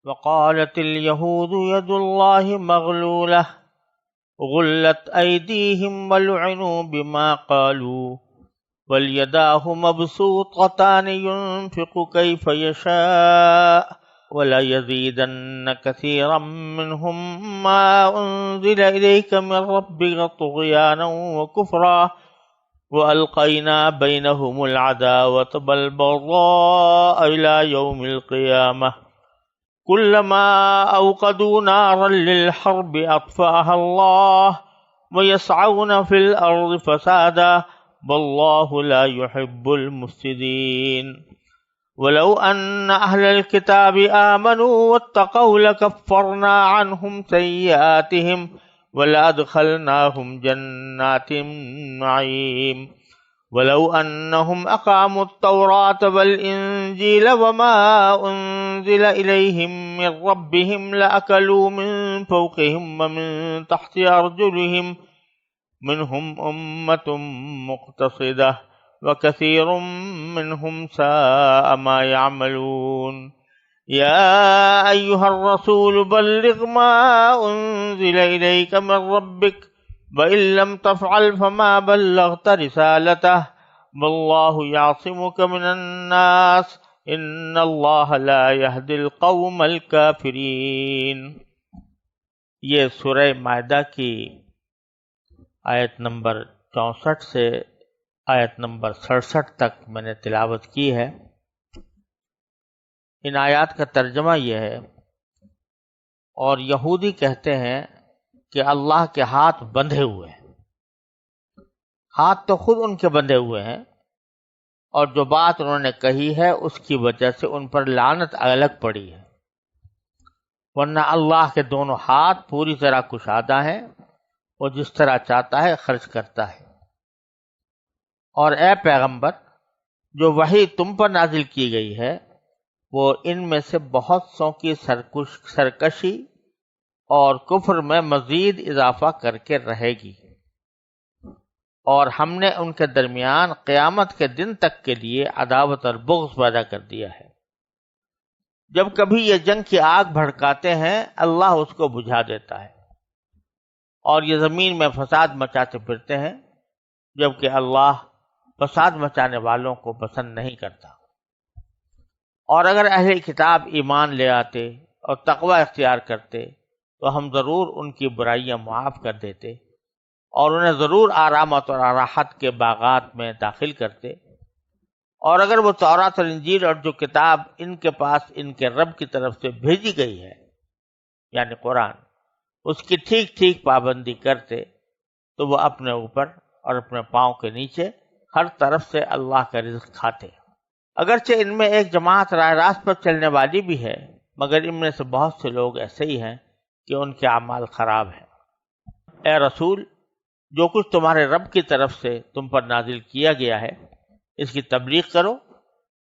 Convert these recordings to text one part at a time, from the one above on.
وقالت اليهود يد الله مغلولة غلت أيديهم ولعنوا بما قالوا بل يداه مبسوطتان ينفق كيف يشاء وليزيدن كثيرا منهم ما أنزل إليك من ربك طغيانا وكفرا وألقينا بينهم العداوة والبغضاء إلى يوم القيامة كلما أوقدوا نارا للحرب أطفأها الله ويسعون في الأرض فسادا والله لا يحب المفسدين ولو أن أهل الكتاب آمنوا واتقوا لكفرنا عنهم سيئاتهم ولأدخلناهم جنات النعيم ولو أنهم أقاموا التوراة والإنجيل وما أنزل إليهم من ربهم لأكلوا من فوقهم ومن تحت أرجلهم منهم أمة مقتصدة وكثير منهم ساء ما يعملون يا أيها الرسول بلغ ما أنزل إليك من ربك وإن لم تفعل فما بلغت رسالته والله يعصمك من الناس إن الله لا يهدي القوم الكافرين۔ یہ سورہ مائدہ کی آیت نمبر 64 سے آیت نمبر 67 تک میں نے تلاوت کی ہے۔ ان آیات کا ترجمہ یہ ہے، اور یہودی کہتے ہیں کہ اللہ کے ہاتھ بندھے ہوئے ہیں۔ ہاتھ تو خود ان کے بندھے ہوئے ہیں، اور جو بات انہوں نے کہی ہے اس کی وجہ سے ان پر لعنت الگ پڑی ہے، ورنہ اللہ کے دونوں ہاتھ پوری طرح کشادہ ہیں، وہ جس طرح چاہتا ہے خرچ کرتا ہے۔ اور اے پیغمبر، جو وحی تم پر نازل کی گئی ہے وہ ان میں سے بہت سو کی سرکشی اور کفر میں مزید اضافہ کر کے رہے گی، اور ہم نے ان کے درمیان قیامت کے دن تک کے لیے عداوت اور بغض پیدا کر دیا ہے۔ جب کبھی یہ جنگ کی آگ بھڑکاتے ہیں اللہ اس کو بجھا دیتا ہے، اور یہ زمین میں فساد مچاتے پھرتے ہیں، جبکہ اللہ فساد مچانے والوں کو پسند نہیں کرتا۔ اور اگر اہل کتاب ایمان لے آتے اور تقوی اختیار کرتے تو ہم ضرور ان کی برائیاں معاف کر دیتے، اور انہیں ضرور آرامت اور راحت کے باغات میں داخل کرتے۔ اور اگر وہ تورات اور انجیل اور جو کتاب ان کے پاس ان کے رب کی طرف سے بھیجی گئی ہے یعنی قرآن، اس کی ٹھیک ٹھیک پابندی کرتے تو وہ اپنے اوپر اور اپنے پاؤں کے نیچے ہر طرف سے اللہ کا رزق کھاتے۔ اگرچہ ان میں ایک جماعت راہ راست پر چلنے والی بھی ہے، مگر ان میں سے بہت سے لوگ ایسے ہی ہیں کہ ان کے اعمال خراب ہیں۔ اے رسول، جو کچھ تمہارے رب کی طرف سے تم پر نازل کیا گیا ہے اس کی تبلیغ کرو،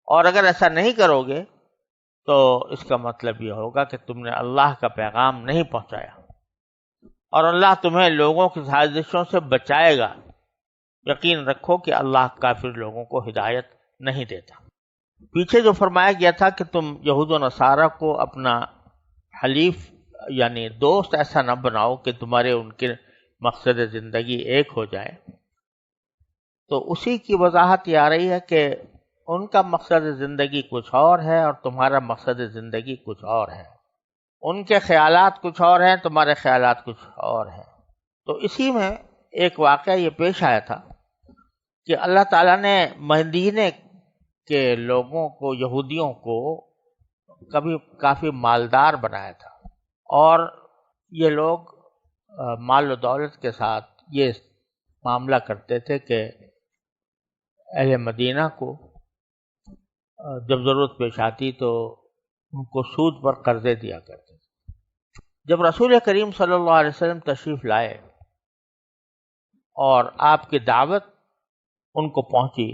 اور اگر ایسا نہیں کرو گے تو اس کا مطلب یہ ہوگا کہ تم نے اللہ کا پیغام نہیں پہنچایا، اور اللہ تمہیں لوگوں کی سازشوں سے بچائے گا۔ یقین رکھو کہ اللہ کافر لوگوں کو ہدایت نہیں دیتا۔ پیچھے جو فرمایا گیا تھا کہ تم یہود و نصارہ کو اپنا حلیف یعنی دوست ایسا نہ بناؤ کہ تمہارے ان کے مقصد زندگی ایک ہو جائے، تو اسی کی وضاحت یہ آ رہی ہے کہ ان کا مقصد زندگی کچھ اور ہے اور تمہارا مقصد زندگی کچھ اور ہے۔ ان کے خیالات کچھ اور ہیں، تمہارے خیالات کچھ اور ہیں۔ تو اسی میں ایک واقعہ یہ پیش آیا تھا کہ اللہ تعالیٰ نے مدینے کے لوگوں کو، یہودیوں کو کبھی کافی مالدار بنایا تھا، اور یہ لوگ مال و دولت کے ساتھ یہ معاملہ کرتے تھے کہ اہل مدینہ کو جب ضرورت پیش آتی تو ان کو سود پر قرضے دیا کرتے تھے۔ جب رسول کریم صلی اللہ علیہ وسلم تشریف لائے اور آپ کی دعوت ان کو پہنچی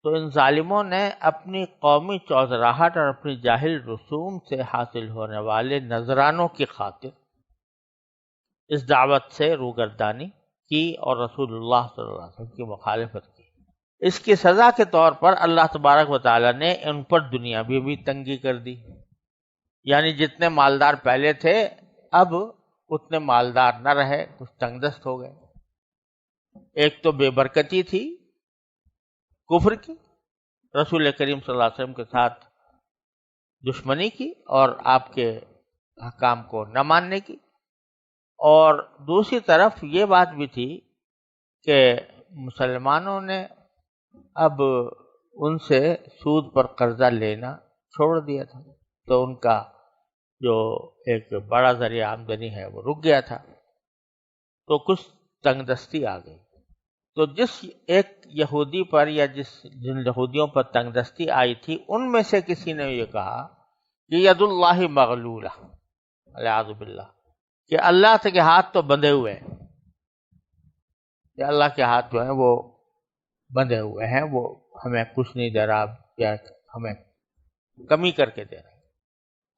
تو ان ظالموں نے اپنی قومی چوزراہٹ اور اپنی جاہل رسوم سے حاصل ہونے والے نذرانوں کی خاطر اس دعوت سے روگردانی کی اور رسول اللہ صلی اللہ علیہ وسلم کی مخالفت کی۔ اس کی سزا کے طور پر اللہ تبارک و تعالیٰ نے ان پر دنیاوی بھی تنگی کر دی، یعنی جتنے مالدار پہلے تھے اب اتنے مالدار نہ رہے، کچھ تنگ دست ہو گئے۔ ایک تو بے برکتی تھی کفر کی، رسول کریم صلی اللہ علیہ وسلم کے ساتھ دشمنی کی اور آپ کے احکام کو نہ ماننے کی، اور دوسری طرف یہ بات بھی تھی کہ مسلمانوں نے اب ان سے سود پر قرضہ لینا چھوڑ دیا تھا، تو ان کا جو ایک بڑا ذریعہ آمدنی ہے وہ رک گیا تھا، تو کچھ تنگ دستی آ گئی۔ تو جس ایک یہودی پر یا جن یہودیوں پر تنگ دستی آئی تھی، ان میں سے کسی نے یہ کہا کہ ید اللہ مغلولہ، والعیاذ باللہ، کہ اللہ کے ہاتھ تو بندھے ہوئے ہیں، کہ اللہ کے ہاتھ جو ہیں وہ بندھے ہوئے ہیں، وہ ہمیں کچھ نہیں دے رہا یا ہمیں کمی کر کے دے رہا ہے۔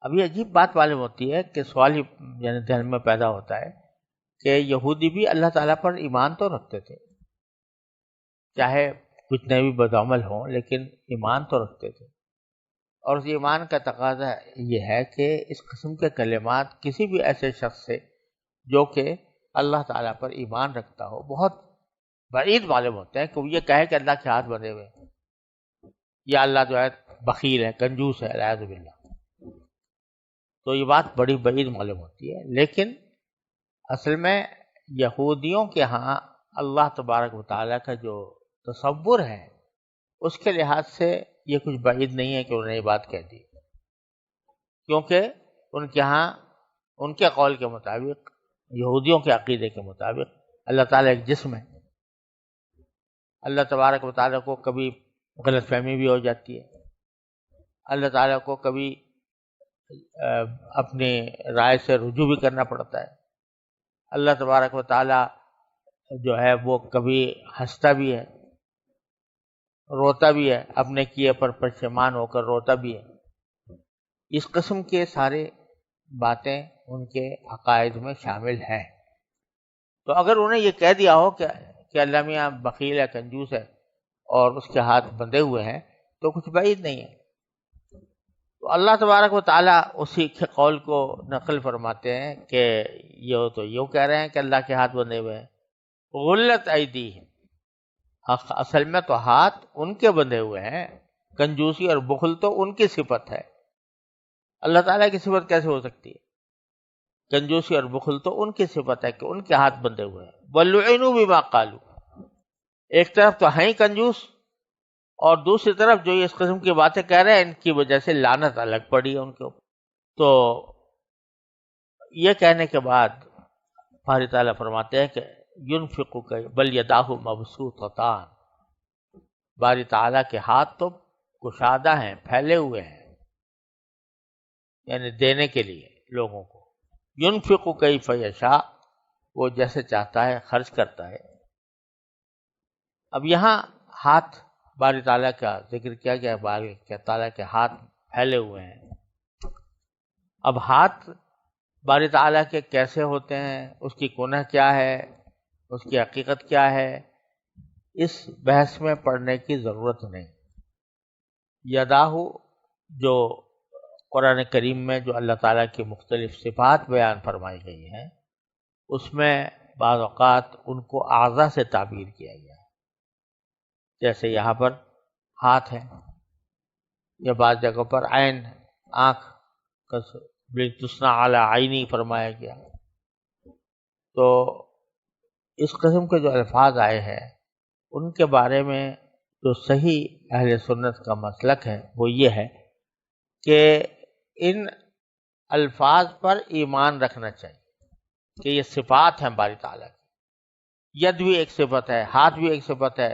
اب یہ عجیب بات معلوم ہوتی ہے کہ سوال ہی یعنی ذہن میں پیدا ہوتا ہے کہ یہودی بھی اللہ تعالیٰ پر ایمان تو رکھتے تھے، چاہے کتنے بھی بدعمل ہوں لیکن ایمان تو رکھتے تھے، اور اس ایمان کا تقاضا یہ ہے کہ اس قسم کے کلمات کسی بھی ایسے شخص سے جو کہ اللہ تعالیٰ پر ایمان رکھتا ہو بہت بعید معلوم ہوتے ہیں، کہ وہ یہ کہے کہ اللہ کے ہاتھ بندھے ہوئے ہیں، یا اللہ جو ہے بخیل ہے، کنجوس ہے، والعیاذ باللہ، تو یہ بات بڑی بعید معلوم ہوتی ہے۔ لیکن اصل میں یہودیوں کے ہاں اللہ تبارک و تعالیٰ کا جو تصور ہے اس کے لحاظ سے یہ کچھ بعید نہیں ہے کہ انہوں نے یہ بات کہہ دی، کیونکہ ان کے ہاں ان کے قول کے مطابق، یہودیوں کے عقیدے کے مطابق، اللہ تعالیٰ ایک جسم ہے۔ اللہ تبارک و تعالیٰ کو کبھی غلط فہمی بھی ہو جاتی ہے، اللہ تعالیٰ کو کبھی اپنی رائے سے رجوع بھی کرنا پڑتا ہے، اللہ تبارک و تعالیٰ جو ہے وہ کبھی ہنستا بھی ہے، روتا بھی ہے، اپنے کیے پر پشیمان ہو کر روتا بھی ہے۔ اس قسم کے سارے باتیں ان کے عقائد میں شامل ہیں۔ تو اگر انہیں یہ کہہ دیا ہو کہ اللہ میاں بخیل ہے، کنجوس ہے اور اس کے ہاتھ بندھے ہوئے ہیں، تو کچھ بعید نہیں ہے۔ تو اللہ تبارک و تعالیٰ اسی کے قول کو نقل فرماتے ہیں کہ یہ تو یوں کہہ رہے ہیں کہ اللہ کے ہاتھ بندھے ہوئے ہیں، غلت ایدیہم، اصل میں تو ہاتھ ان کے بندھے ہوئے ہیں، کنجوسی اور بخل تو ان کی صفت ہے، اللہ تعالیٰ کی صفت کیسے ہو سکتی ہے؟ کنجوسی اور بخل تو ان کی صفت ہے کہ ان کے ہاتھ بندھے ہوئے ہیں۔ وَلُعِنُوا بِمَا قَالُوا، ایک طرف تو ہیں ہی کنجوس، اور دوسری طرف جو یہ اس قسم کی باتیں کہہ رہے ہیں ان کی وجہ سے لعنت الگ پڑی ہے ان کے اوپر۔ تو یہ کہنے کے بعد باری تعالیٰ فرماتے ہیں کہ ينفق بل یداہ مبسوطتان، باری تعالیٰ کے ہاتھ تو کشادہ ہیں، پھیلے ہوئے ہیں، یعنی دینے کے لیے لوگوں کو۔ ينفق کیف یشاء، وہ جیسے چاہتا ہے خرچ کرتا ہے۔ اب یہاں ہاتھ باری تعالیٰ کا ذکر کیا گیا، باری تعالیٰ کے ہاتھ پھیلے ہوئے ہیں۔ اب ہاتھ باری تعالیٰ کے کیسے ہوتے ہیں، اس کی کنہ کیا ہے، اس کی حقیقت کیا ہے، اس بحث میں پڑھنے کی ضرورت نہیں۔ یداہ جو قرآن کریم میں جو اللہ تعالیٰ کی مختلف صفات بیان فرمائی گئی ہیں، اس میں بعض اوقات ان کو اعضاء سے تعبیر کیا گیا ہے، جیسے یہاں پر ہاتھ ہے، یا بعض جگہوں پر عین، آنکھ کا تصنع علی عینی فرمایا گیا۔ تو اس قسم کے جو الفاظ آئے ہیں ان کے بارے میں جو صحیح اہل سنت کا مسلک ہے وہ یہ ہے کہ ان الفاظ پر ایمان رکھنا چاہیے کہ یہ صفات ہیں باری تعالیٰ کی۔ ید بھی ایک صفت ہے، ہاتھ بھی ایک صفت ہے،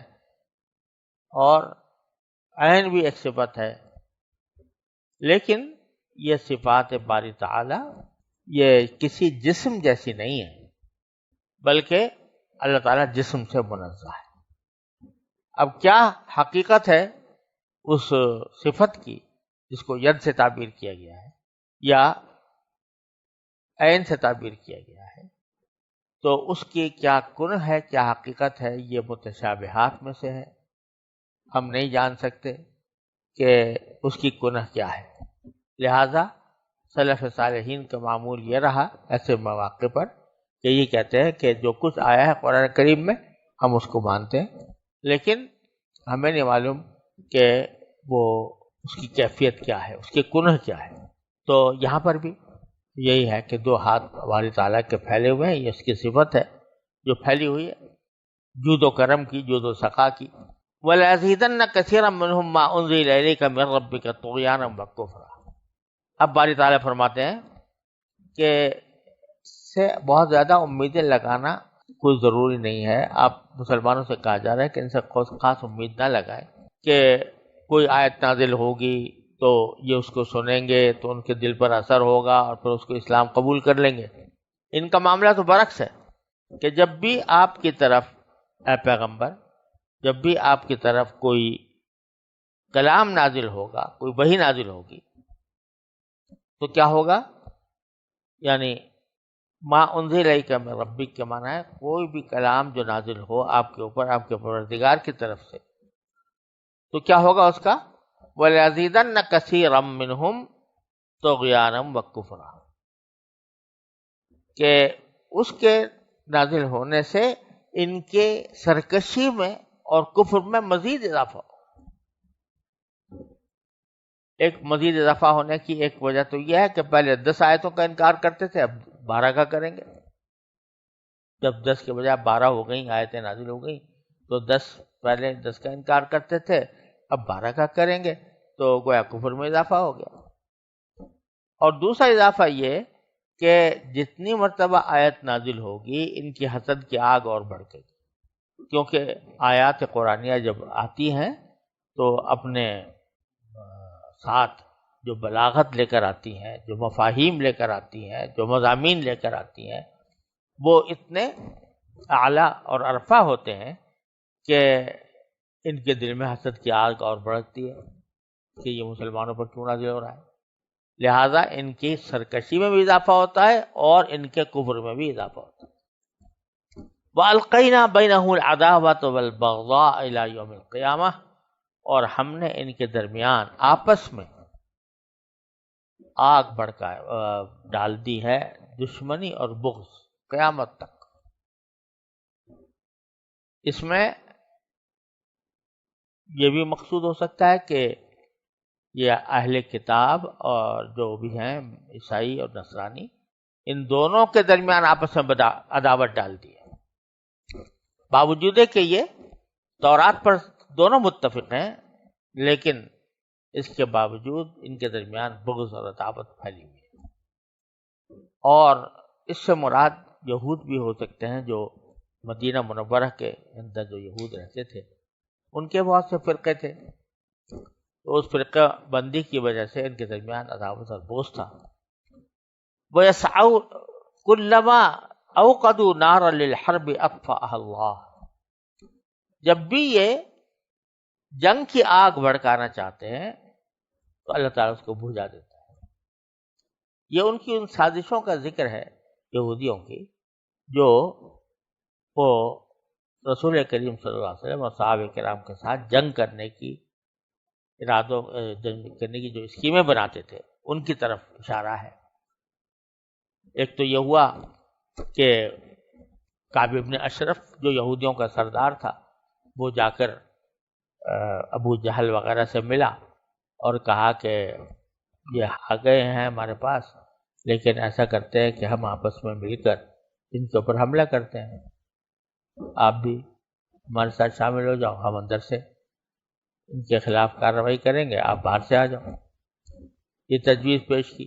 اور عین بھی ایک صفت ہے، لیکن یہ صفات باری تعالیٰ یہ کسی جسم جیسی نہیں ہے، بلکہ اللہ تعالیٰ جسم سے منزہ ہے۔ اب کیا حقیقت ہے اس صفت کی جس کو ید سے تعبیر کیا گیا ہے یا عین سے تعبیر کیا گیا ہے، تو اس کی کیا کنہ ہے، کیا حقیقت ہے، یہ متشابہات میں سے ہے، ہم نہیں جان سکتے کہ اس کی کنہ کیا ہے۔ لہذا سلف صالحین کا معمول یہ رہا ایسے مواقع پر کہ یہ کہتے ہیں کہ جو کچھ آیا ہے قرآن کریم میں ہم اس کو مانتے ہیں، لیکن ہمیں نہیں معلوم کہ وہ اس کی کیفیت کیا ہے، اس کے کنہ کیا ہے۔ تو یہاں پر بھی یہی ہے کہ دو ہاتھ باری تعالیٰ کے پھیلے ہوئے ہیں، یہ اس کی صفت ہے جو پھیلی ہوئی ہے، جود و کرم کی، جود و سخا کی۔ وَلَيَزِيدَنَّ كَثِيرًا مِّنْهُمْ مَا أُنزِلَ إِلَيْكَ مِن رَّبِّكَ طُغْيَانًا وَكُفْرًا۔ اب باری تعالیٰ فرماتے ہیں کہ سے بہت زیادہ امیدیں لگانا کوئی ضروری نہیں ہے۔ آپ مسلمانوں سے کہا جا رہا ہے کہ ان سے خاص امید نہ لگائیں کہ کوئی آیت نازل ہوگی تو یہ اس کو سنیں گے تو ان کے دل پر اثر ہوگا اور پھر اس کو اسلام قبول کر لیں گے۔ ان کا معاملہ تو برعکس ہے کہ جب بھی آپ کی طرف اے پیغمبر، جب بھی آپ کی طرف کوئی کلام نازل ہوگا، کوئی وحی نازل ہوگی تو کیا ہوگا؟ یعنی ما انزل الیک من ربک کے معنی ہے کوئی بھی کلام جو نازل ہو آپ کے اوپر آپ کے پروردگار کی طرف سے، تو کیا ہوگا اس کا؟ وَلَيَزِيدَنَّ كَثِيرًا مِّنْهُمْ طُغْيَانًا وَكُفْرًا، کہ اس کے نازل ہونے سے ان کے سرکشی میں اور کفر میں مزید اضافہ ہو۔ ایک مزید اضافہ ہونے کی ایک وجہ تو یہ ہے کہ پہلے 10 آیتوں کا انکار کرتے تھے، اب 12 کا کریں گے۔ جب 10 کے بجائے 12 ہو گئیں، آیتیں نازل ہو گئیں، تو پہلے 10 کا انکار کرتے تھے، اب 12 کا کریں گے، تو گویا کفر میں اضافہ ہو گیا۔ اور دوسرا اضافہ یہ کہ جتنی مرتبہ آیت نازل ہوگی ان کی حسد کی آگ اور بڑھ گئی، کیونکہ آیات قرآنیہ جب آتی ہیں تو اپنے ساتھ جو بلاغت لے کر آتی ہیں، جو مفاہیم لے کر آتی ہیں، جو مضامین لے کر آتی ہیں، وہ اتنے اعلیٰ اور عرفہ ہوتے ہیں کہ ان کے دل میں حسد کی آگ اور بڑھتی ہے کہ یہ مسلمانوں پر کیوں نازل ہو رہا ہے، لہٰذا ان کی سرکشی میں بھی اضافہ ہوتا ہے اور ان کے کفر میں بھی اضافہ ہوتا ہے۔ وَأَلْقَيْنَا بَيْنَهُمُ الْعَدَاوَةَ وَالْبَغْضَاءَ إِلَى يَوْمِ الْقِيَامَةِ، اور ہم نے ان کے درمیان آپس میں آگ بھڑکا ڈال دی ہے، دشمنی اور بغض قیامت تک۔ اس میں یہ بھی مقصود ہو سکتا ہے کہ یہ اہل کتاب اور جو بھی ہیں عیسائی اور نصرانی، ان دونوں کے درمیان آپس میں عداوت ڈال دی ہے، باوجود کہ یہ تورات پر دونوں متفق ہیں، لیکن اس کے باوجود ان کے درمیان بغض اور عداوت پھیلی ہوئی ہے۔ اور اس سے مراد یہود بھی ہو سکتے ہیں، جو مدینہ منورہ کے اندر جو یہود رہتے تھے ان کے بہت سے فرقے تھے، تو اس فرقہ بندی کی وجہ سے ان کے درمیان عداوت اور بغض تھا۔ وَيَسْعَوْا كُلَّمَا أَوْقَدُوا نَارًا لِلْحَرْبِ أَطْفَأَهَا اللَّهُ، جب بھی یہ جنگ کی آگ بھڑکانا چاہتے ہیں تو اللہ تعالیٰ اس کو بجھا دیتا ہے۔ یہ ان کی ان سازشوں کا ذکر ہے یہودیوں کی، جو وہ رسول کریم صلی اللہ علیہ وسلم اور صحابہ کرام کے ساتھ جنگ کرنے کی جنگ کرنے کی جو اسکیمیں بناتے تھے ان کی طرف اشارہ ہے۔ ایک تو یہ ہوا کہ کعب بن اشرف جو یہودیوں کا سردار تھا، وہ جا کر ابو جہل وغیرہ سے ملا اور کہا کہ یہ آ گئے ہیں ہمارے پاس، لیکن ایسا کرتے ہیں کہ ہم آپس میں مل کر ان کے اوپر حملہ کرتے ہیں، آپ بھی ہمارے ساتھ شامل ہو جاؤ، ہم اندر سے ان کے خلاف کارروائی کریں گے، آپ باہر سے آ جاؤ۔ یہ تجویز پیش کی۔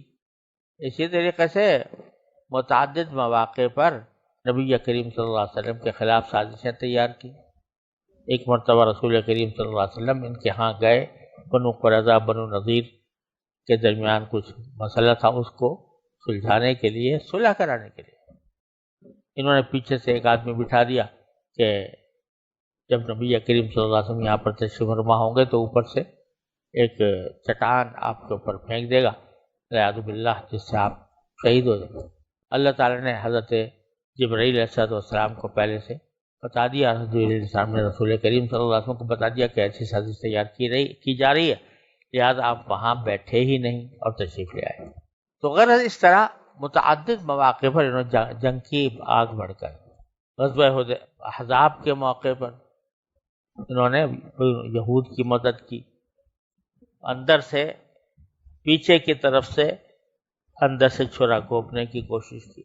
اسی طریقے سے متعدد مواقع پر نبی کریم صلی اللہ علیہ وسلم کے خلاف سازشیں تیار کی۔ ایک مرتبہ رسول کریم صلی اللہ علیہ وسلم ان کے ہاں گئے، بنو قریظہ بنو نذیر کے درمیان کچھ مسئلہ تھا، اس کو سلجھانے کے لیے، صلح کرانے کے لیے انہوں نے پیچھے سے ایک آدمی بٹھا دیا کہ جب نبی کریم صلی اللہ علیہ وسلم یہاں پر تشریف فرما ہوں گے تو اوپر سے ایک چٹان آپ کے اوپر پھینک دے گا، والعیاذ باللہ، جس سے آپ شہید ہو جائیں گے۔ اللہ تعالیٰ نے حضرت جبرائیل علیہ السلام کو پہلے سے بتا دیا، سامنے رسول کریم صلی اللہ علیہ وسلم کو بتا دیا کہ ایسی سازش تیار کی جا رہی ہے، لہٰذا آپ وہاں بیٹھے ہی نہیں اور تشریف لے آئے۔ تو غرض اس طرح متعدد مواقع پر انہوں نے جنگ کی آگ بڑھ کر، غزوہ احزاب کے موقع پر انہوں نے یہود کی مدد کی، اندر سے پیچھے کی طرف سے اندر سے چھرا گھونپنے کی کوشش کی.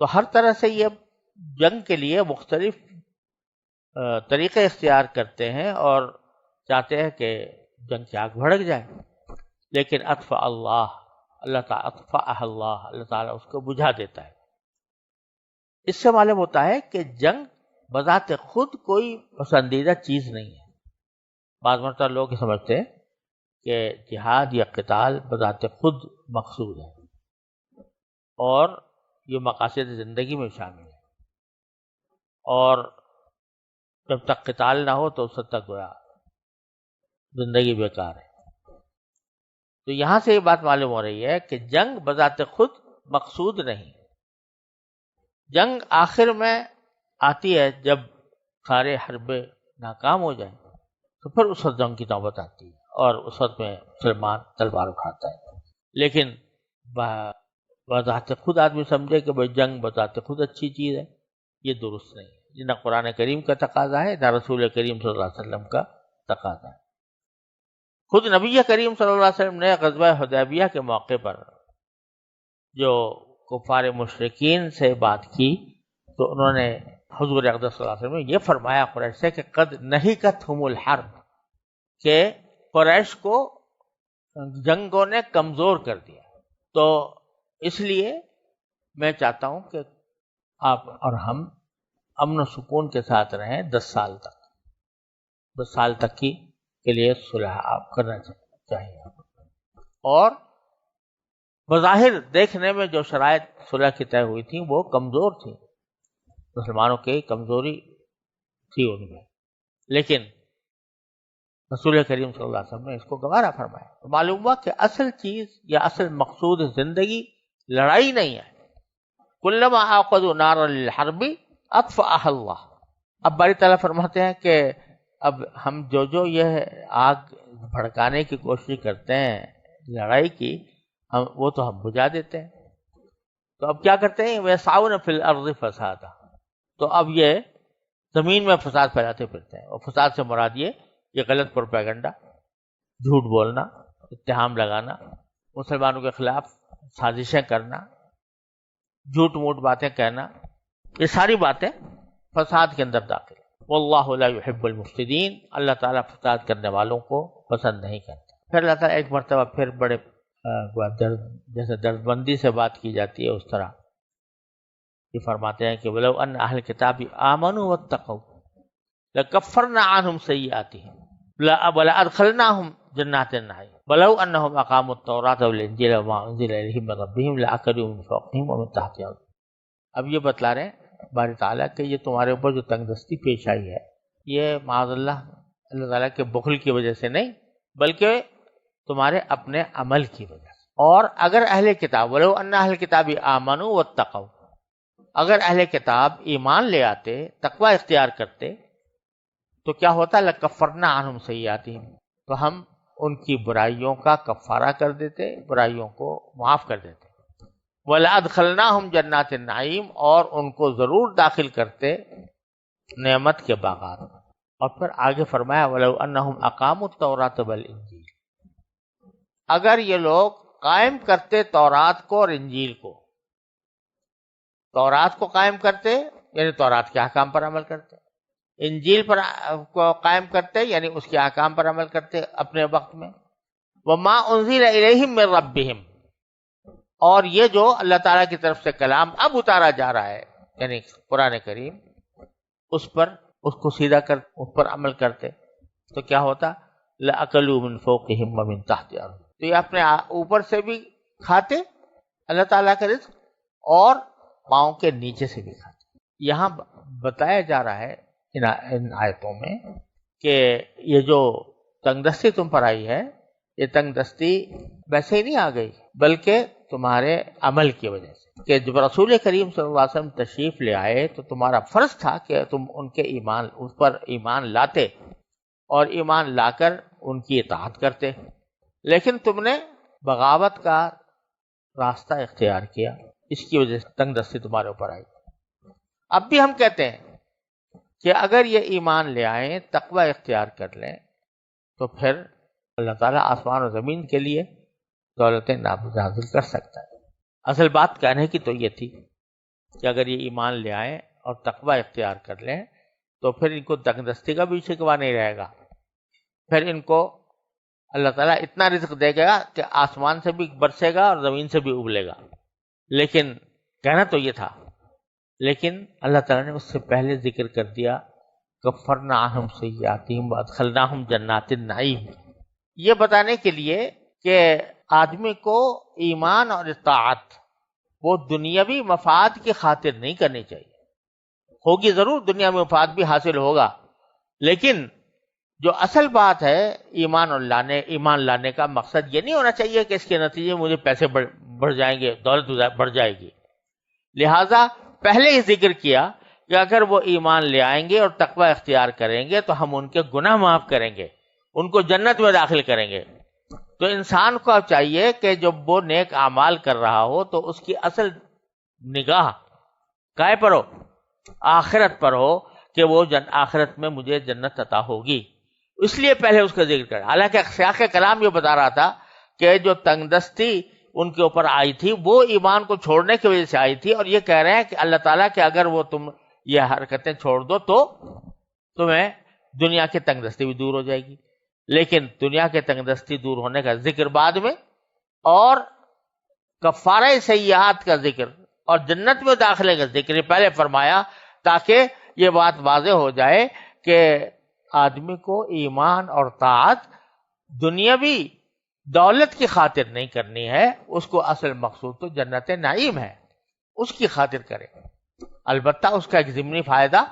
تو ہر طرح سے یہ جنگ کے لیے مختلف طریقے اختیار کرتے ہیں اور چاہتے ہیں کہ جنگ کی آگ بھڑک جائے، لیکن اطفأ اللہ تعالیٰ اس کو بجھا دیتا ہے. اس سے معلوم ہوتا ہے کہ جنگ بذات خود کوئی پسندیدہ چیز نہیں ہے. بعض مرتبہ لوگ سمجھتے ہیں کہ جہاد یا قتال بذات خود مقصود ہے اور یہ مقاصد زندگی میں شامل ہے، اور جب تک قتال نہ ہو تو اس وقت تک گویا زندگی بیکار ہے. تو یہاں سے یہ بات معلوم ہو رہی ہے کہ جنگ بذات خود مقصود نہیں. جنگ آخر میں آتی ہے جب سارے حربے ناکام ہو جائیں، تو پھر اس وقت جنگ کی نوبت آتی ہے اور اس وقت میں مسلمان تلوار اٹھاتا ہے. لیکن بذات خود آدمی سمجھے کہ بھائی جنگ بذات خود اچھی چیز ہے، یہ درست نہیں ہے. یہ نہ قرآن کریم کا تقاضا ہے، نہ رسول کریم صلی اللہ علیہ وسلم کا تقاضا ہے. خود نبی کریم صلی اللہ علیہ وسلم نے غزوہ حدیبیہ کے موقع پر جو کفار مشرکین سے بات کی تو انہوں نے حضور اقدس صلی اللہ علیہ وسلم نے یہ فرمایا قریش سے کہ قد نہکتہم الحرب، کہ قریش کو جنگوں نے کمزور کر دیا. تو اس لیے میں چاہتا ہوں کہ آپ اور ہم امن و سکون کے ساتھ رہیں 10 سال تک کے لیے صلح آپ کرنا چاہیے. اور بظاہر دیکھنے میں جو شرائط صلح کی طے ہوئی تھیں وہ کمزور تھی، مسلمانوں کی کمزوری تھی ان میں، لیکن رسول کریم صلی اللہ علیہ وسلم نے اس کو گوارا فرمایا. تو معلوم ہوا کہ اصل چیز یا اصل مقصود زندگی لڑائی نہیں ہے. کلما عقدوا نارا للحرب اطفأها اللہ. اب باری تعالیٰ فرماتے ہیں کہ اب ہم جو یہ آگ بھڑکانے کی کوشش کرتے ہیں لڑائی کی، وہ تو ہم بجھا دیتے ہیں. تو اب کیا کرتے ہیں؟ وَيَسْعَوْنَ فِي الْأَرْضِ فَسَادًا. تو اب یہ زمین میں فساد پھیلاتے پھرتے ہیں. اور فساد سے مراد یہ غلط پروپیگنڈا، جھوٹ بولنا، اتہام لگانا، مسلمانوں کے خلاف سازشیں کرنا، جھوٹ موٹ باتیں کہنا، یہ ساری باتیں فساد کے اندر داخل. واللہ لا يحب المفسدین. اللہ تعالیٰ فساد کرنے والوں کو پسند نہیں کرتا. پھر اللہ تعالیٰ ایک مرتبہ پھر بڑے جیسے درد بندی سے بات کی جاتی ہے اس طرح یہ فرماتے ہیں کہ وَلَوْ أَنَّ أَهْلَ الْكِتَابِ آمَنُوا وَاتَّقَوْا لَكَفَّرْنَا عَنْهُمْ سَيِّئَاتِهِمْ وَلَأَدْخَلْنَاهُمْ جَنَّاتِ النَّعِيمِ وَلَوْ أَنَّهُمْ أَقَامُوا التَّوْرَاةَ وَالْإِنْجِيلَ وَمَا أُنزِلَ إِلَيْهِمْ مِنْ رَبِّهِمْ لَأَكَلُوا مِنْ فَوْقِهِمْ وَمِنْ تَحْتِ أَرْجُلِهِمْ. اب یہ بتلا رہے ہیں باری تعالیٰ کہ یہ تمہارے اوپر جو تنگ دستی پیش آئی ہے یہ معاذ اللہ تعالیٰ کے بخل کی وجہ سے نہیں بلکہ تمہارے اپنے عمل کی وجہ سے. اور اگر اہل کتاب وَلَوْ أَنَّ أَهْلَ الْكِتَابِ آمَنُوا وَاتَّقَوْا، اگر اہل کتاب ایمان لے آتے، تقوی اختیار کرتے تو کیا ہوتا؟ لَكَفَّرْنَا عَنْهُمْ سَيِّئَاتِهِمْ، تو ہم ان کی برائیوں کا کفارہ کر دیتے، برائیوں کو معاف کر دیتے. وَلَأَدْخَلْنَاهُمْ جَنَّاتِ النَّعِيمِ، اور ان کو ضرور داخل کرتے نعمت کے باغات. اور پھر آگے فرمایا وَلَوْ أَنَّهُمْ أَقَامُوا التَّوْرَاةَ وَالْإِنْجِيلَ، اگر یہ لوگ قائم کرتے تورات کو اور انجیل کو. تورات کو قائم کرتے یعنی تورات کے احکام پر عمل کرتے، انجیل پر کو قائم کرتے یعنی اس کے احکام پر عمل کرتے اپنے وقت میں. وَمَا أُنزِلَ إِلَيْهِمْ مِنْ رَبِّهِمْ، اور یہ جو اللہ تعالیٰ کی طرف سے کلام اب اتارا جا رہا ہے یعنی قرآن کریم، اس کو سیدھا کر اس پر عمل کرتے تو کیا ہوتا؟ لَأَكَلُوا مِنْ فَوْقِهِمْ وَمِنْ تَحْتِ أَرْجُلِهِمْ. تو یہ اپنے اوپر سے بھی کھاتے اللہ تعالیٰ کا رزق اور پاؤں کے نیچے سے بھی کھاتے. یہاں بتایا جا رہا ہے ان آیتوں میں کہ یہ جو تنگ دستی تم پر آئی ہے یہ تنگ دستی ویسے ہی نہیں آ گئی بلکہ تمہارے عمل کی وجہ سے. کہ جب رسول کریم صلی اللہ علیہ وسلم تشریف لے آئے تو تمہارا فرض تھا کہ تم ان کے اس پر ایمان لاتے اور ایمان لا کر ان کی اطاعت کرتے، لیکن تم نے بغاوت کا راستہ اختیار کیا، اس کی وجہ سے تنگ دستی تمہارے اوپر آئی۔ اب بھی ہم کہتے ہیں کہ اگر یہ ایمان لے آئیں، تقوی اختیار کر لیں، تو پھر اللہ تعالیٰ آسمان و زمین کے لیے دولتیں نازل کر سکتا ہے۔ اصل بات کہنے کی تو یہ تھی کہ اگر یہ ایمان لے آئیں اور تقوی اختیار کر لیں تو پھر ان کو تنگ دستی کا بھی شکوہ نہیں رہے گا، پھر ان کو اللہ تعالیٰ اتنا رزق دے گا کہ آسمان سے بھی برسے گا اور زمین سے بھی ابلے گا۔ لیکن کہنا تو یہ تھا، لیکن اللہ تعالیٰ نے اس سے پہلے ذکر کر دیا کفرنا عنہم سیئاتہم وادخلناہم جنات النعیم، یہ بتانے کے لیے کہ آدمی کو ایمان اور اطاعت وہ دنیاوی مفاد کی خاطر نہیں کرنی چاہیے۔ ہوگی ضرور دنیا میں مفاد بھی حاصل ہوگا، لیکن جو اصل بات ہے ایمان لانے کا مقصد یہ نہیں ہونا چاہیے کہ اس کے نتیجے مجھے پیسے بڑھ جائیں گے، دولت بڑھ جائے گی۔ لہٰذا پہلے ہی ذکر کیا کہ اگر وہ ایمان لے آئیں گے اور تقوی اختیار کریں گے تو ہم ان کے گناہ معاف کریں گے، ان کو جنت میں داخل کریں گے۔ تو انسان کو چاہیے کہ جب وہ نیک اعمال کر رہا ہو تو اس کی اصل نگاہ کائے پر ہو؟ آخرت پر ہو، کہ وہ آخرت میں مجھے جنت عطا ہوگی، اس لیے پہلے اس کا ذکر کریں۔ حالانکہ سیاق کلام یہ بتا رہا تھا کہ جو تنگ دستی ان کے اوپر آئی تھی وہ ایمان کو چھوڑنے کی وجہ سے آئی تھی، اور یہ کہہ رہے ہیں کہ اللہ تعالیٰ کہ اگر وہ تم یہ حرکتیں چھوڑ دو تو تمہیں دنیا کی تنگ دستی بھی دور ہو جائے گی۔ لیکن دنیا کے تنگ دستی دور ہونے کا ذکر بعد میں، اور کفارہ سیئات کا ذکر اور جنت میں داخلے کا ذکر پہلے فرمایا، تاکہ یہ بات واضح ہو جائے کہ آدمی کو ایمان اور طاعت دنیاوی دولت کی خاطر نہیں کرنی ہے، اس کو اصل مقصود تو جنت نعیم ہے، اس کی خاطر کرے۔ البتہ اس کا ایک ضمنی فائدہ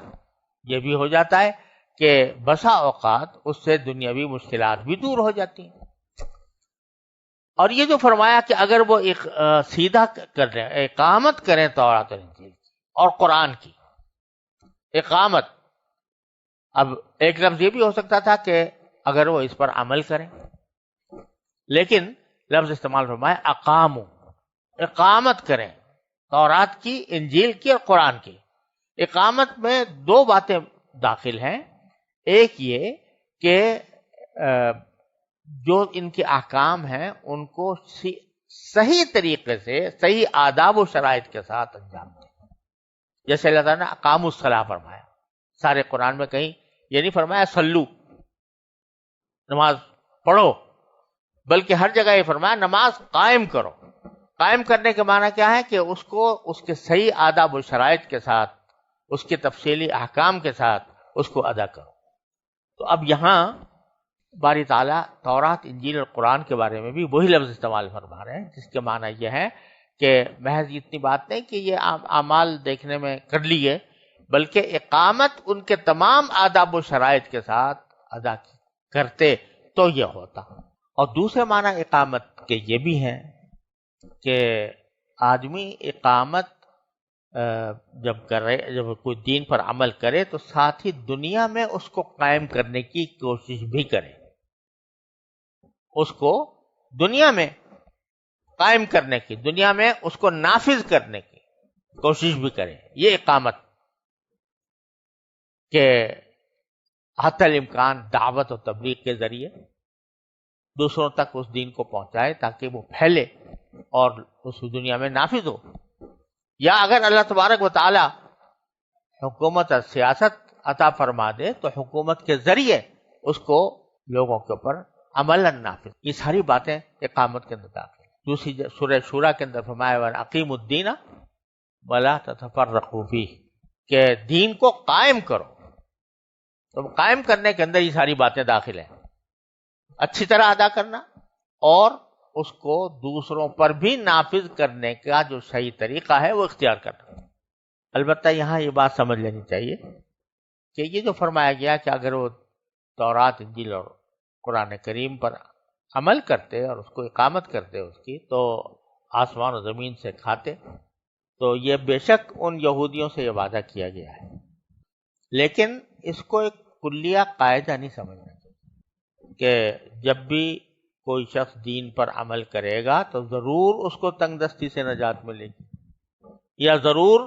یہ بھی ہو جاتا ہے کہ بسا اوقات اس سے دنیاوی مشکلات بھی دور ہو جاتی ہیں۔ اور یہ جو فرمایا کہ اگر وہ سیدھا کر رہے ہیں، اقامت کریں تورات اور انجیل کی اور قرآن کی اقامت، اب ایک لفظ یہ بھی ہو سکتا تھا کہ اگر وہ اس پر عمل کریں، لیکن لفظ استعمال فرمایا اقامو، اقامت کریں تورات کی، انجیل کی اور قرآن کی۔ اقامت میں دو باتیں داخل ہیں، ایک یہ کہ جو ان کے احکام ہیں ان کو صحیح طریقے سے، صحیح آداب و شرائط کے ساتھ انجام دیں۔ جیسے اللہ تعالیٰ نے اقام الصلاۃ فرمایا، سارے قرآن میں کہیں یہ نہیں فرمایا صلو، نماز پڑھو، بلکہ ہر جگہ یہ فرمایا نماز قائم کرو۔ قائم کرنے کے معنی کیا ہے کہ اس کو اس کے صحیح آداب و شرائط کے ساتھ، اس کے تفصیلی احکام کے ساتھ اس کو ادا کرو۔ تو اب یہاں باری تعالیٰ تورات، انجیل اور قرآن کے بارے میں بھی وہی لفظ استعمال فرما رہے ہیں، جس کے معنی یہ ہے کہ محض اتنی بات نہیں کہ یہ اعمال دیکھنے میں کر لیے، بلکہ اقامت ان کے تمام آداب و شرائط کے ساتھ ادا کرتے تو یہ ہوتا۔ اور دوسرے معنی اقامت کے یہ بھی ہیں کہ آدمی اقامت جب کوئی دین پر عمل کرے تو ساتھ ہی دنیا میں اس کو قائم کرنے کی کوشش بھی کرے، اس کو دنیا میں قائم کرنے کی، دنیا میں اس کو نافذ کرنے کی کوشش بھی کرے۔ یہ اقامت کہ حتی الامکان دعوت و تبلیغ کے ذریعے دوسروں تک اس دین کو پہنچائے تاکہ وہ پھیلے اور اس دنیا میں نافذ ہو۔ یا اگر اللہ تبارک و تعالی حکومت اور سیاست عطا فرما دے تو حکومت کے ذریعے اس کو لوگوں کے اوپر عملاً نافذ، یہ ساری باتیں اقامت کے اندر داخل۔ دوسری سورہ شورى کے اندر فرمایا وَأَقِیمُوا الدِّینَ وَلَا تَتَفَرَّقُوا فِیہ، کہ دین کو قائم کرو۔ تو قائم کرنے کے اندر یہ ساری باتیں داخل ہیں، اچھی طرح ادا کرنا اور اس کو دوسروں پر بھی نافذ کرنے کا جو صحیح طریقہ ہے وہ اختیار کرنا۔ البتہ یہاں یہ بات سمجھ لینی چاہیے کہ یہ جو فرمایا گیا کہ اگر وہ تورات، انجیل اور قرآن کریم پر عمل کرتے اور اس کو اقامت کرتے اس کی، تو آسمان و زمین سے کھاتے، تو یہ بے شک ان یہودیوں سے یہ وعدہ کیا گیا ہے، لیکن اس کو ایک کلیہ قاعدہ نہیں سمجھنا چاہیے کہ جب بھی کوئی شخص دین پر عمل کرے گا تو ضرور اس کو تنگ دستی سے نجات ملے گی، یا ضرور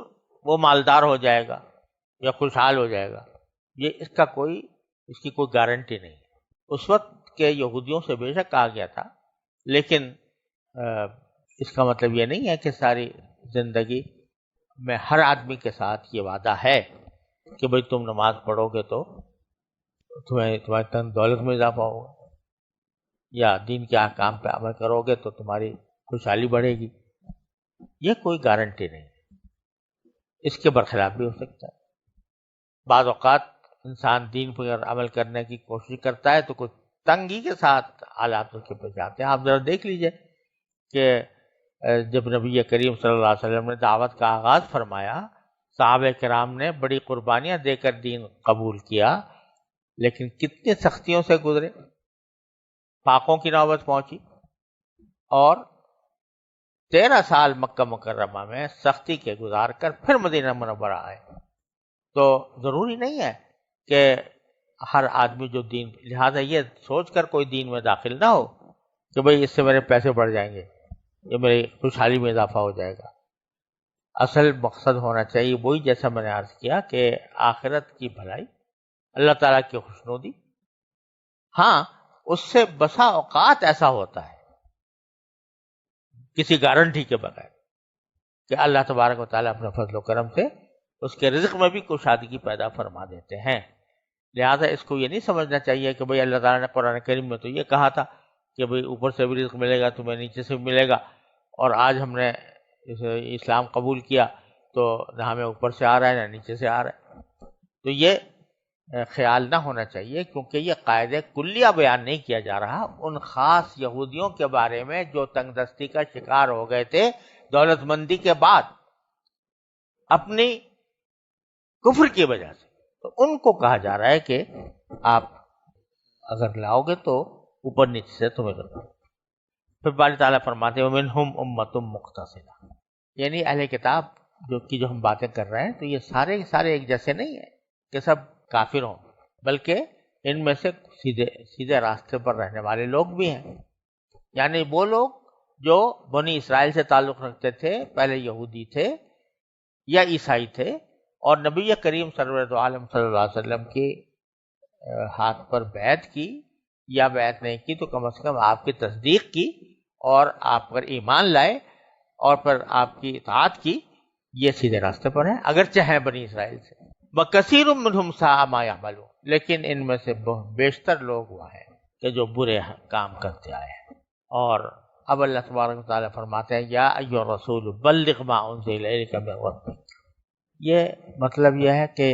وہ مالدار ہو جائے گا یا خوشحال ہو جائے گا. یہ اس کی کوئی گارنٹی نہیں ہے. اس وقت کے یہودیوں سے بے شک کہا گیا تھا، لیکن اس کا مطلب یہ نہیں ہے کہ ساری زندگی میں ہر آدمی کے ساتھ یہ وعدہ ہے کہ بھئی تم نماز پڑھو گے تو تمہاری تن دولت میں اضافہ ہوگا، یا دین کے احکام پہ عمل کرو گے تو تمہاری خوشحالی بڑھے گی. یہ کوئی گارنٹی نہیں، اس کے برخلاف بھی ہو سکتا ہے. بعض اوقات انسان دین پر عمل کرنے کی کوشش کرتا ہے تو کچھ تنگی کے ساتھ حالات اس کے پیش آتے ہیں. آپ ذرا دیکھ لیجئے کہ جب نبی کریم صلی اللہ علیہ وسلم نے دعوت کا آغاز فرمایا، صحابہ کرام نے بڑی قربانیاں دے کر دین قبول کیا، لیکن کتنی سختیوں سے گزرے. پاکوں کی نوبت پہنچی اور 13 سال مکہ مکرمہ میں سختی کے گزار کر پھر مدینہ منورہ آئے. تو ضروری نہیں ہے کہ ہر آدمی جو دین، لہذا یہ سوچ کر کوئی دین میں داخل نہ ہو کہ بھئی اس سے میرے پیسے بڑھ جائیں گے، یہ میری خوشحالی میں اضافہ ہو جائے گا. اصل مقصد ہونا چاہیے وہی جیسا میں نے عرض کیا کہ آخرت کی بھلائی، اللہ تعالیٰ کی خوشنودی. ہاں اس سے بسا اوقات ایسا ہوتا ہے کسی گارنٹی کے بغیر کہ اللہ تبارک و تعالیٰ اپنے فضل و کرم سے اس کے رزق میں بھی کشادگی پیدا فرما دیتے ہیں. لہذا اس کو یہ نہیں سمجھنا چاہیے کہ بھئی اللہ تعالیٰ نے قرآن کریم میں تو یہ کہا تھا کہ بھئی اوپر سے بھی رزق ملے گا تمہیں، نیچے سے بھی ملے گا، اور آج ہم نے اسلام قبول کیا تو نہ ہمیں اوپر سے آ رہا ہے نہ نیچے سے آ رہا ہے. تو یہ خیال نہ ہونا چاہیے، کیونکہ یہ قاعدہ کلیہ بیان نہیں کیا جا رہا ان خاص یہودیوں کے بارے میں جو تنگ دستی کا شکار ہو گئے تھے دولت مندی کے بعد اپنی کفر کی وجہ سے. تو ان کو کہا جا رہا ہے کہ آپ اگر لاؤ گے تو اوپر نیچے سے تمہیں کرنا. پھر باری تعالیٰ فرماتے ہیں وَمِنْهُمْ أُمَّةٌ مُقْتَصِدَةٌ، یعنی اہل کتاب جو ہم باتیں کر رہے ہیں تو یہ سارے ایک جیسے نہیں ہیں کہ سب کافر ہوں، بلکہ ان میں سے سیدھے راستے پر رہنے والے لوگ بھی ہیں. یعنی وہ لوگ جو بنی اسرائیل سے تعلق رکھتے تھے، پہلے یہودی تھے یا عیسائی تھے، اور نبی کریم سرور عالم صلی اللہ علیہ وسلم کے ہاتھ پر بیعت کی، یا بیعت نہیں کی تو کم از کم آپ کی تصدیق کی اور آپ پر ایمان لائے اور پھر آپ کی اطاعت کی، یہ سیدھے راستے پر ہیں اگرچہ ہیں بنی اسرائیل سے. وَكَثِيرٌ مِّنْهُمْ سَاءَ مَا يَعْمَلُونَ، لیکن ان میں سے بیشتر لوگ وہ ہیں کہ جو برے کام کرتے آئے ہیں. اور اب اللہ تبارک و تعالیٰ فرماتے ہیں یا ایھا الرسول بلغ ما انزل الیک من ربک. یہ مطلب یہ ہے کہ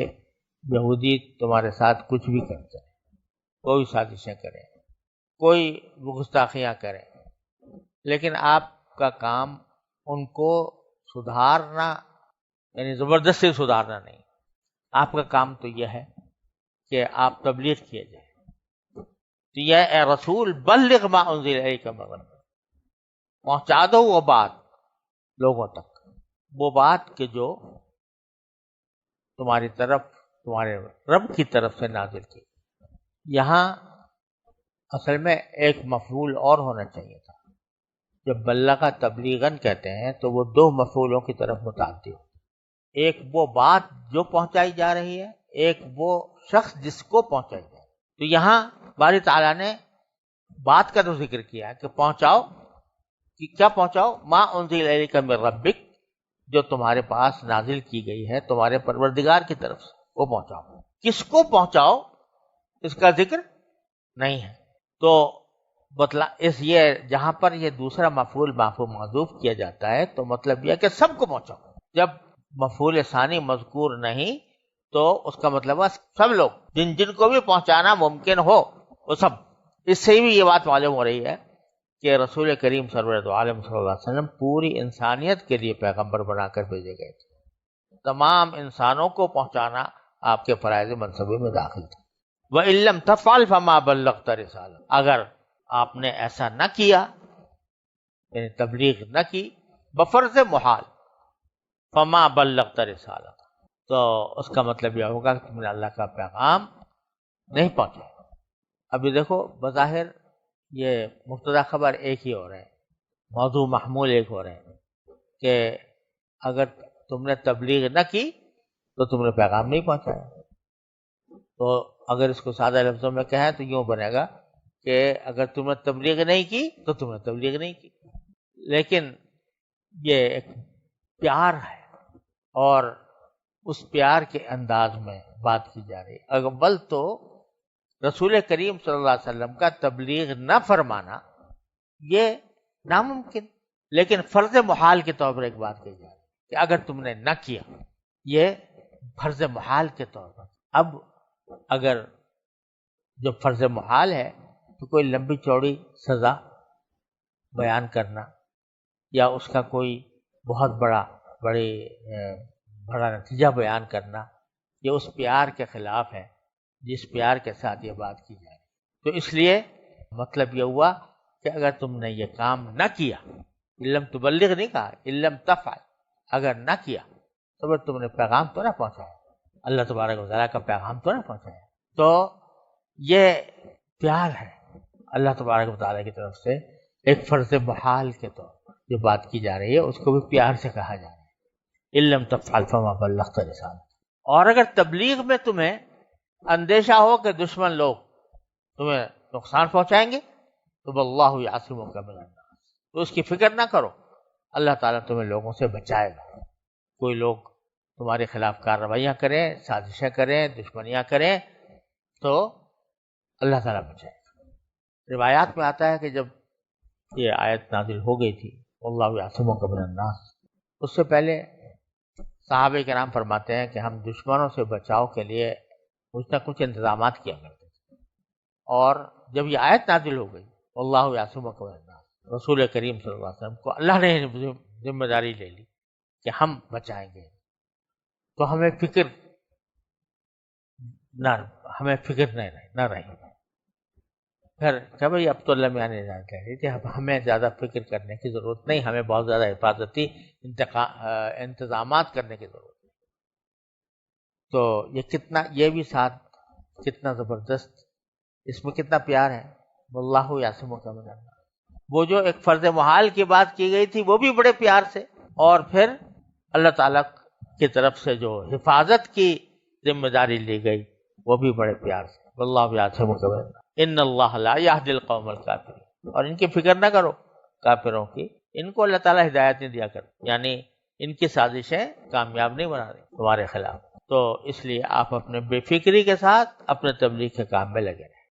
یہودی تمہارے ساتھ کچھ بھی کرتے ہیں، کوئی سازشیں کریں، کوئی گستاخیاں کریں، لیکن آپ کا کام ان کو سدھارنا، یعنی زبردستی سدھارنا نہیں. آپ کا کام تو یہ ہے کہ آپ تبلیغ کیے جائیں. تو یہ اے رسول بلغ ما انزل الیک من ربک، پہنچا دو وہ بات لوگوں تک، وہ بات کہ جو تمہاری طرف، تمہارے رب کی طرف سے نازل کی. یہاں اصل میں ایک مفعول اور ہونا چاہیے تھا. جب بلغ تبلیغاً کہتے ہیں تو وہ دو مفعولوں کی طرف متعدی ہو، ایک وہ بات جو پہنچائی جا رہی ہے، ایک وہ شخص جس کو پہنچائی جائے. تو یہاں باری تعالیٰ نے بات کا تو ذکر کیا کہ پہنچاؤ، کہ کیا پہنچاؤ؟ ما انزل الیک من ربک، جو تمہارے پاس نازل کی گئی ہے تمہارے پروردگار کی طرف سے، وہ پہنچاؤ. کس کو پہنچاؤ اس کا ذکر نہیں ہے. تو یہ جہاں پر یہ دوسرا مفعول محذوف کیا جاتا ہے تو مطلب یہ کہ سب کو پہنچاؤ. جب مفعول ثانی مذکور نہیں تو اس کا مطلب ہے سب لوگ، جن کو بھی پہنچانا ممکن ہو وہ سب. اس سے بھی یہ بات معلوم ہو رہی ہے کہ رسول کریم سرور عالم صلی اللہ علیہ وسلم پوری انسانیت کے لیے پیغمبر بنا کر بھیجے گئے تھے. تمام انسانوں کو پہنچانا آپ کے فرائض منصبے میں داخل تھا. وَإِن لَّمْ تَفْعَلْ فَمَا بَلَّغْتَ رِسَالَتَهُ، اگر آپ نے ایسا نہ کیا، یعنی تبلیغ نہ کی بفرض محال، فَمَا بَلَّغْتَ رِسَالَتَهُ، تو اس کا مطلب یہ ہوگا کہ تم نے اللہ کا پیغام نہیں پہنچایا. ابھی دیکھو بظاہر یہ مبتدا خبر ایک ہی ہو رہے ہیں، موضوع محمول ایک ہو رہے ہیں کہ اگر تم نے تبلیغ نہ کی تو تم نے پیغام نہیں پہنچایا. تو اگر اس کو سادہ لفظوں میں کہیں تو یوں بنے گا کہ اگر تم نے تبلیغ نہیں کی تو تم نے تبلیغ نہیں کی. لیکن یہ ایک پیار ہے اور اس پیار کے انداز میں بات کی جا رہی ہے. اول تو رسول کریم صلی اللہ علیہ وسلم کا تبلیغ نہ فرمانا یہ ناممکن، لیکن فرض محال کے طور پر ایک بات کہی جا رہی ہے کہ اگر تم نے نہ کیا، یہ فرض محال کے طور پر. اب اگر جو فرض محال ہے تو کوئی لمبی چوڑی سزا بیان کرنا یا اس کا کوئی بہت بڑا نتیجہ بیان کرنا، یہ اس پیار کے خلاف ہے جس پیار کے ساتھ یہ بات کی جائے. تو اس لیے مطلب یہ ہوا کہ اگر تم نے یہ کام نہ کیا، علم تبلغ نہیں کہا، علم تفعل، اگر نہ کیا تو پھر تم نے پیغام تو نہ پہنچایا، اللہ تبارک و تعالیٰ کا پیغام تو نہ پہنچایا. تو یہ پیار ہے اللہ تبارک و تعالیٰ کی طرف سے ایک فرض محال کے طور پر جو بات کی جا رہی ہے اس کو بھی پیار سے کہا جا رہا ہے. علم تفعل فما بلغت رسالت. اور اگر تبلیغ میں تمہیں اندیشہ ہو کہ دشمن لوگ تمہیں نقصان پہنچائیں گے تو واللہ یعصمک من الناس، تو اس کی فکر نہ کرو، اللہ تعالیٰ تمہیں لوگوں سے بچائے گا. کوئی لوگ تمہارے خلاف کارروائیاں کریں، سازشیں کریں، دشمنیاں کریں تو اللہ تعالیٰ بچائے گا. روایات میں آتا ہے کہ جب یہ آیت نازل ہو گئی تھی واللہ یعصمک من الناس، اس سے پہلے صحابہ کرام فرماتے ہیں کہ ہم دشمنوں سے بچاؤ کے لیے کچھ نہ کچھ انتظامات کیا کرتے تھے. اور جب یہ آیت نازل ہو گئی واللہ یعصمک من الناس، رسول کریم صلی اللہ علیہ وسلم کو اللہ نے ذمہ داری لے لی کہ ہم بچائیں گے. تو ہمیں فکر نہ رہی. پھر کہ بھائی اب تو اللہ میاں نے کہہ رہی تھی ہمیں زیادہ فکر کرنے کی ضرورت نہیں، ہمیں بہت زیادہ حفاظتی انتظامات کرنے کی ضرورت نہیں. تو یہ بھی ساتھ کتنا زبردست، اس میں کتنا پیار ہے. واللہ یعصمک من الناس، وہ جو ایک فرض محال کی بات کی گئی تھی وہ بھی بڑے پیار سے، اور پھر اللہ تعالیٰ کی طرف سے جو حفاظت کی ذمہ داری لی گئی وہ بھی بڑے پیار سے. واللہ یعصمک من الناس ان اللہ لا یہدی القوم الکافرین. اور ان کی فکر نہ کرو کافروں کی، ان کو اللہ تعالیٰ ہدایت نہیں دیا کرتا، یعنی ان کی سازشیں کامیاب نہیں بنا رہی تمہارے خلاف. تو اس لیے آپ اپنے بے فکری کے ساتھ اپنے تبلیغ کے کام میں لگے رہیں.